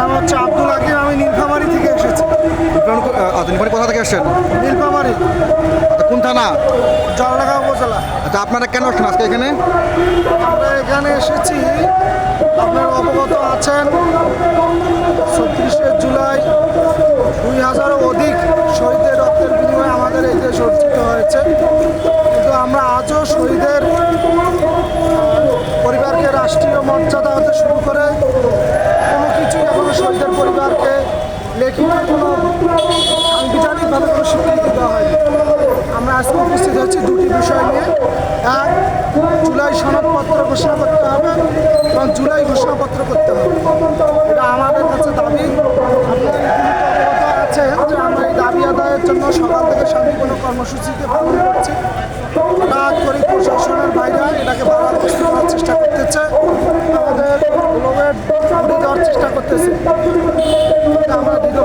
নাম হচ্ছে আব্দুল হাকিম, আমি নীলফামারী থেকে এসেছি। নীলফামারী কোথা থেকে এসেছেন? নীলফামারী, কোন থানা? জলঢাকা উপজেলা। আচ্ছা, আপনারা কেন আসছেন আজকে এখানে? আমরা এখানে এসেছি, আপনার অবগত আছেন 36শে জুলাই 2000-এরও অধিক শহীদের রক্তের বিনিময়ে আমাদের এই দেশ অর্জিত হয়েছে। কিন্তু আমরা আজও শহীদের পরিবারকে রাষ্ট্রীয় মর্যাদা হতে শুরু করে কোনো কিছু এখনো শহীদের পরিবারকে লিখিত কোনো সাংবিধানিকভাবে কোনো স্বীকৃতি দেওয়া হয়নি। আমরা আজকে উপস্থিত হচ্ছি দুটি বিষয় নিয়ে। এক, জুলাই সনদপত্র ঘোষণা করতে হবে এবং জুলাই ঘোষণাপত্র করতে হবে, এটা আমাদের কাছে দাবি। আপনারা অবগত আছেন যে আমরা এই দাবি আদায়ের জন্য সকাল থেকে শান্তিপূর্ণ কর্মসূচিকে পালন করছি। হঠাৎ করে প্রশাসনের বাইরে এটাকে বাধাগ্রস্ত করার চেষ্টা করতেছে, আমাদের উড়ে দেওয়ার চেষ্টা করতেছে। আমরা দীর্ঘ